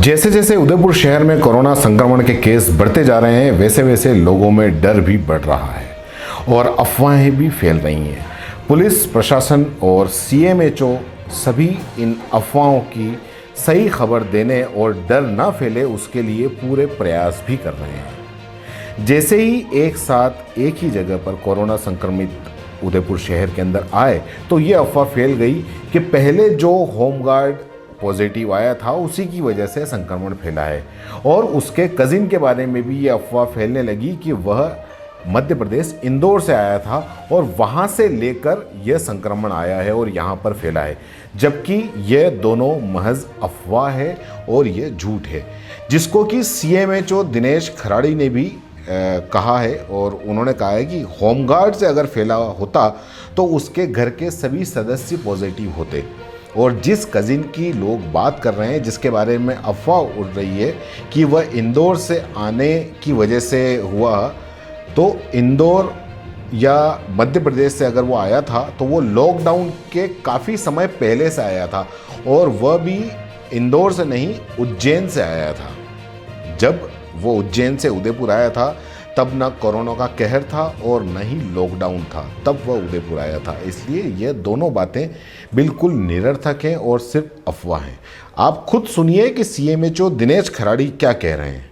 जैसे जैसे उदयपुर शहर में कोरोना संक्रमण के केस बढ़ते जा रहे हैं, वैसे वैसे लोगों में डर भी बढ़ रहा है और अफवाहें भी फैल रही हैं। पुलिस प्रशासन और सीएमएचओ सभी इन अफवाहों की सही खबर देने और डर ना फैले उसके लिए पूरे प्रयास भी कर रहे हैं। जैसे ही एक साथ एक ही जगह पर कोरोना संक्रमित उदयपुर शहर के अंदर आए तो ये अफवाह फैल गई कि पहले जो होमगार्ड पॉजिटिव आया था उसी की वजह से संक्रमण फैला है, और उसके कजिन के बारे में भी ये अफवाह फैलने लगी कि वह मध्य प्रदेश इंदौर से आया था और वहाँ से लेकर यह संक्रमण आया है और यहाँ पर फैला है, जबकि यह दोनों महज अफवाह है और ये झूठ है, जिसको कि सीएमएचओ दिनेश खराड़ी ने भी कहा है। और उन्होंने कहा है कि होमगार्ड से अगर फैला होता तो उसके घर के सभी सदस्य पॉजिटिव होते, और जिस कज़िन की लोग बात कर रहे हैं, जिसके बारे में अफवाह उड़ रही है कि वह इंदौर से आने की वजह से हुआ, तो इंदौर या मध्य प्रदेश से अगर वो आया था तो वो लॉकडाउन के काफ़ी समय पहले से आया था, और वह भी इंदौर से नहीं उज्जैन से आया था। जब वो उज्जैन से उदयपुर आया था तब ना कोरोना का कहर था और न ही लॉकडाउन था, तब वह उदयपुर आया था। इसलिए ये दोनों बातें बिल्कुल निरर्थक हैं और सिर्फ अफवाह हैं। आप खुद सुनिए कि सीएमएचओ दिनेश खराड़ी क्या कह रहे हैं।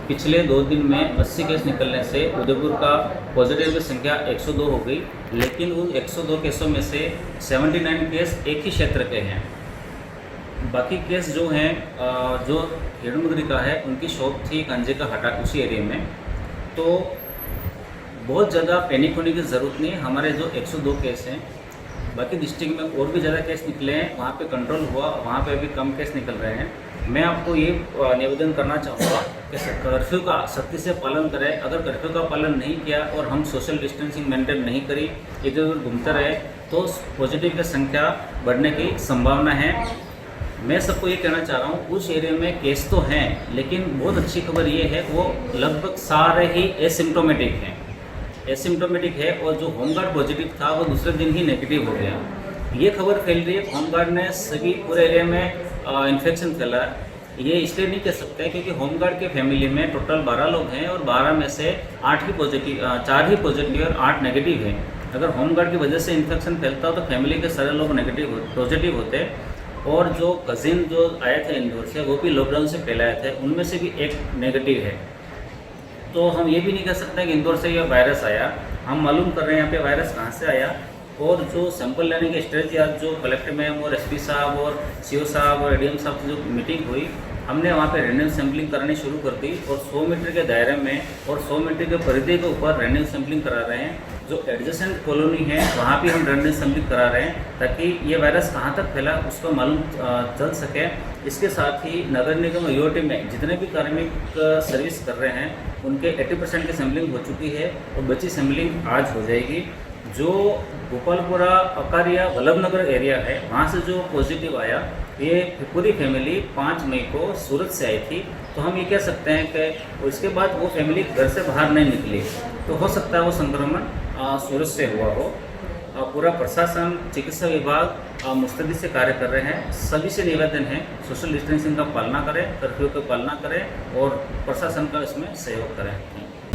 पिछले 2 दिन में 80 केस निकलने से उदयपुर का पॉजिटिव की संख्या 102 हो गई, लेकिन उन 102 केसों में से 79 केस एक ही क्षेत्र के हैं। बाकी केस जो हैं जो हेड़मुद्री का है, उनकी शॉप थी गांजे का हटा उसी एरिया में, तो बहुत ज़्यादा पैनिक होने की ज़रूरत नहीं है। हमारे जो 102 केस हैं, बाकी डिस्ट्रिक्ट में और भी ज़्यादा केस निकले हैं, वहाँ पे कंट्रोल हुआ, वहाँ पे अभी कम केस निकल रहे हैं। मैं आपको ये निवेदन करना चाहूँगा कि कर्फ्यू का सख्ती से पालन करें। अगर कर्फ्यू का पालन नहीं किया और हम सोशल डिस्टेंसिंग मेंटेन नहीं करी, इधर उधर घूमते रहे, तो पॉजिटिव की संख्या बढ़ने की संभावना है। मैं सबको ये कहना चाह रहा हूँ, उस एरिया में केस तो हैं, लेकिन बहुत अच्छी खबर ये है वो लगभग सारे ही एसिम्टोमेटिक हैं, एसिम्टोमेटिक है, और जो होमगार्ड पॉजिटिव था वो दूसरे दिन ही नेगेटिव हो गया। ये खबर फैल रही है होमगार्ड ने सभी पूरे एरिया में इन्फेक्शन फैला। ये इसलिए नहीं कह सकते क्योंकि होमगार्ड के फैमिली में टोटल 12 लोग हैं और 12 में से 4 ही पॉजिटिव और 8 नेगेटिव हैं। अगर होमगार्ड की वजह से इन्फेक्शन फैलता तो फैमिली के सारे लोग पॉजिटिव होते, और जो कज़िन जो आए थे इंदौर से वो भी लॉकडाउन से पहले आए थे, उनमें से भी एक नेगेटिव है। तो हम ये भी नहीं कह सकते कि इंदौर से यह वायरस आया। हम मालूम कर रहे हैं यहाँ पे वायरस कहाँ से आया, और जो सैंपल लेने की स्ट्रेटजी आज जो कलेक्टर मैम और एसपी साहब और सीओ साहब और एडीएम साहब से जो मीटिंग हुई, हमने वहाँ पे रैंडम सैम्पलिंग करानी शुरू कर दी, और 100 मीटर के दायरे में और 100 मीटर के परिधि के ऊपर रैंडम सैम्पलिंग करा रहे हैं। जो एडजेसेंट कॉलोनी है वहाँ भी हम रैंडम सैम्पलिंग करा रहे हैं ताकि ये वायरस कहाँ तक फैला उसका मालूम चल सके। इसके साथ ही नगर निगम यूओटी में जितने भी कार्मिक सर्विस कर रहे हैं उनके 80% की सैम्पलिंग हो चुकी है और बची सैम्पलिंग आज हो जाएगी। जो गोपालपुरा अकारिया वल्लभनगर एरिया है, वहाँ से जो पॉजिटिव आया, ये पूरी फैमिली 5 मई को सूरत से आई थी। तो हम ये कह सकते हैं कि उसके बाद वो फैमिली घर से बाहर नहीं निकली, तो हो सकता है वो संक्रमण सूरत से हुआ हो। पूरा प्रशासन, चिकित्सा विभाग मुस्तैदी से कार्य कर रहे हैं। सभी से निवेदन है सोशल डिस्टेंसिंग का पालना करें, कर्फ्यू का पालना करें और प्रशासन का इसमें सहयोग करें।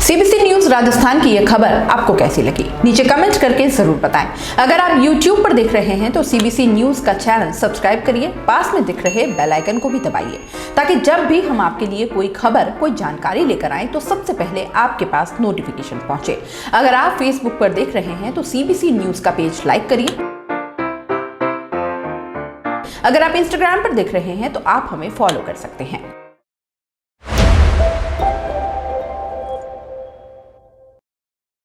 सीबीसी न्यूज राजस्थान की यह खबर आपको कैसी लगी, नीचे कमेंट करके जरूर बताएं। अगर आप YouTube पर देख रहे हैं तो सीबीसी न्यूज का चैनल सब्सक्राइब करिए, पास में दिख रहे बेल आइकन को भी दबाइए, ताकि जब भी हम आपके लिए कोई खबर, कोई जानकारी लेकर आए तो सबसे पहले आपके पास नोटिफिकेशन पहुंचे। अगर आप Facebook पर देख रहे हैं तो सीबीसी न्यूज का पेज लाइक करिए। अगर आप Instagram पर देख रहे हैं तो आप हमें फॉलो कर सकते हैं।